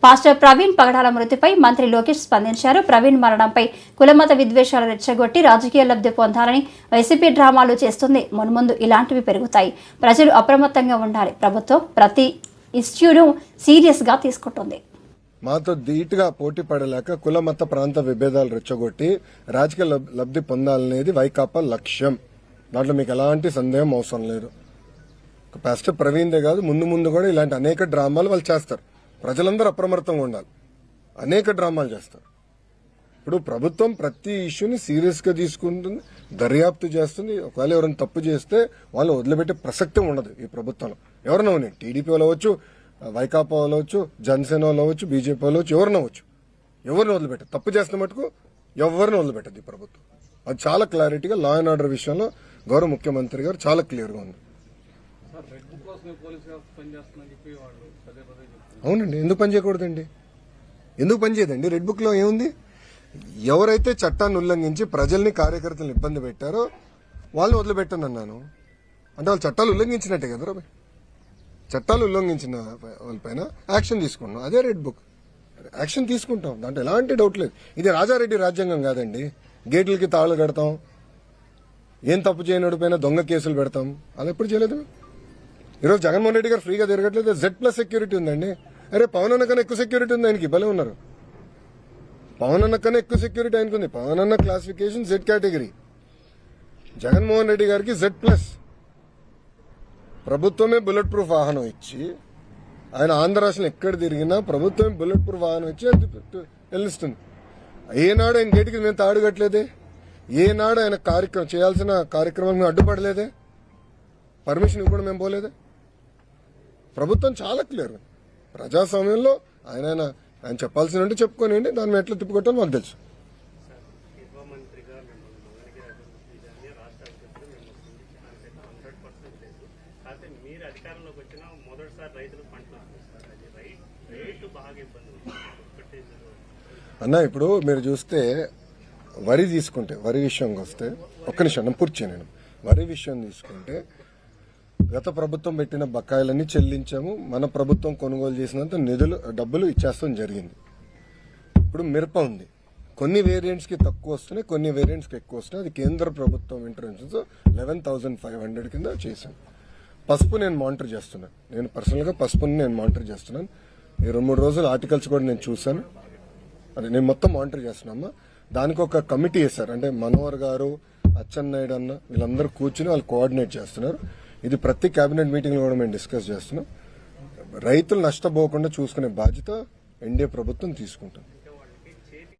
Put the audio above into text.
Pastor Praveen పగడాల మృతిపై మంత్రి లోకేష్ స్పందించారు. ప్రవీణ్ మరణంపై కులమత విద్వేషాలు రెచ్చగొట్టి రాజకీయ లబ్ధి పొందాలని వైసీపీ డ్రామాలు చేస్తుంది. మున్ముందు ఇలాంటివి పెరుగుతాయి. ప్రజలు అప్రమత్తంగా ఉండాలి. ప్రభుత్వం ప్రతి ఇష్యూను సీరియస్ గా తీసుకుంటుంది. మాతో ధీటుగా పోటీ పడలేక కుల మత ప్రాంత విభేదాలు రెచ్చగొట్టి రాజకీయ లబ్ధి పొందాలనేది వైకాపా లక్ష్యం. దాంట్లో మీకు ఎలాంటి సందేహం అవసరం లేదు. పాస్టర్ ప్రవీణ్దే కాదు, ముందు కూడా ఇలాంటి అనేక డ్రామాలు వాళ్ళు చేస్తారు. ప్రజలందరూ అప్రమత్తంగా ఉండాలి. అనేక డ్రామాలు చేస్తారు. ఇప్పుడు ప్రభుత్వం ప్రతి ఇష్యూని సీరియస్ గా తీసుకుంటుంది, దర్యాప్తు చేస్తుంది. ఒకవేళ ఎవరైనా తప్పు చేస్తే వాళ్ళు వదిలిపెట్టే ప్రసక్తి ఉండదు ఈ ప్రభుత్వంలో. ఎవరైనా ఉన్నాయి, టీడీపీ వాళ్ళు అవ్వచ్చు, వైకాపా వాళ్ళు అవ్వచ్చు, జనసేన వాళ్ళు అవ్వచ్చు, బీజేపీ వాళ్ళు అవ్వచ్చు, ఎవరైనా అవ్వచ్చు. ఎవరిని వదిలిపెట్టదు. తప్పు చేస్తున్న మటుకు ఎవరిని వదిలిపెట్టదు ఈ ప్రభుత్వం. అది చాలా క్లారిటీగా లా అండ్ ఆర్డర్ విషయంలో గౌరవ ముఖ్యమంత్రి గారు చాలా క్లియర్ గా ఉంది. అవునండి, ఎందుకు పని చేయకూడదండి? ఎందుకు పని చేయదండి? రెడ్ బుక్ లో ఏముంది? ఎవరైతే చట్టాన్ని ఉల్లంఘించి ప్రజల్ని కార్యకర్తలను ఇబ్బంది పెట్టారో వాళ్ళని వదిలిపెట్టను అన్నాను. అంటే వాళ్ళు చట్టాలు ఉల్లంఘించినట్టే కదా. చట్టాలు ఉల్లంఘించిన వాళ్ళపైన యాక్షన్ తీసుకున్నాం. అదే రెడ్ బుక్. యాక్షన్ తీసుకుంటాం, దాంట్లో ఎలాంటి డౌట్ లేదు. ఇది రాజారెడ్డి రాజ్యాంగం కాదండి. గేట్లకి తాళు కడతాం, ఏం తప్పు చేయనోడి పైన దొంగ కేసులు పెడతాం. అది ఎప్పుడు చేయలేదు. ఈరోజు జగన్మోహన్ రెడ్డి గారు ఫ్రీగా తిరగట్లేదు. Z+ సెక్యూరిటీ ఉందండి. అరే పవన్ అన్న కన్నా ఎక్కువ సెక్యూరిటీ ఉంది ఆయనకి. భలే ఉన్నారు. పవన్ అన్న కన్నా ఎక్కువ సెక్యూరిటీ ఆయనకు ఉంది. పవన్ అన్న classification Z category, Jaganmohan Reddy గారికి Z+. ప్రభుత్వమే బుల్లెట్ ప్రూఫ్ వాహనం ఇచ్చి, ఆయన ఆంధ్ర రాష్ట్రంలో ఎక్కడ తిరిగినా ప్రభుత్వమే బుల్లెట్ ప్రూఫ్ వాహనం ఇచ్చి అది తెలుస్తుంది. ఏనాడు ఆయన గేటుకి మేము తాడు కట్టలేదే, ఏనాడు ఆయన చేయాల్సిన కార్యక్రమాలకు మేము అడ్డుపడలేదే, పర్మిషన్ ఇవ్వడం మేము పోలేదే. ప్రభుత్వం చాలా క్లియర్. ప్రజాస్వామ్యంలో ఆయన చెప్పాల్సిన ఉంటే చెప్పుకోనండి, దాన్ని ఎట్లా తిప్పుకొట్టాలో మాకు తెలుసు. అన్న ఇప్పుడు మీరు చూస్తే వరి తీసుకుంటే, వరి విషయంకి వస్తే, ఒక్క నిమిషం నేను పూర్తి చేయను. వరి విషయం తీసుకుంటే గత ప్రభుత్వం పెట్టిన బకాయిలన్నీ చెల్లించాము. మన ప్రభుత్వం కొనుగోలు చేసినంత డబ్బులు ఇచ్చేస్తాం జరిగింది. ఇప్పుడు మిరప ఉంది. కొన్ని వేరియంట్స్ కి తక్కువ వస్తున్నాయి, కొన్ని వేరియంట్స్ కి ఎక్కువ వస్తున్నాయి. అది కేంద్ర ప్రభుత్వం ఇంటర్వెన్షన్స్ 11,500 కింద చేశాను. పసుపు నేను మానిటర్ చేస్తున్నాను. నేను పర్సనల్ గా పసుపుని నేను మానిటర్ చేస్తున్నాను. ఈ 2-3 రోజులు ఆర్టికల్స్ కూడా నేను చూశాను. అది నేను మొత్తం మానిటర్ చేస్తున్నామా. దానికి ఒక కమిటీ వేశారు. అంటే మనోహర్ గారు, అచ్చెన్నాయుడు అన్న వీళ్ళందరూ కూర్చుని వాళ్ళు కోఆర్డినేట్ చేస్తున్నారు. ఇది ప్రతి కేబినెట్ మీటింగ్ లో కూడా మేము డిస్కస్ చేస్తున్నాం. రైతులు నష్టపోకుండా చూసుకునే బాధ్యత ఎన్డీఏ ప్రభుత్వం తీసుకుంటుంది.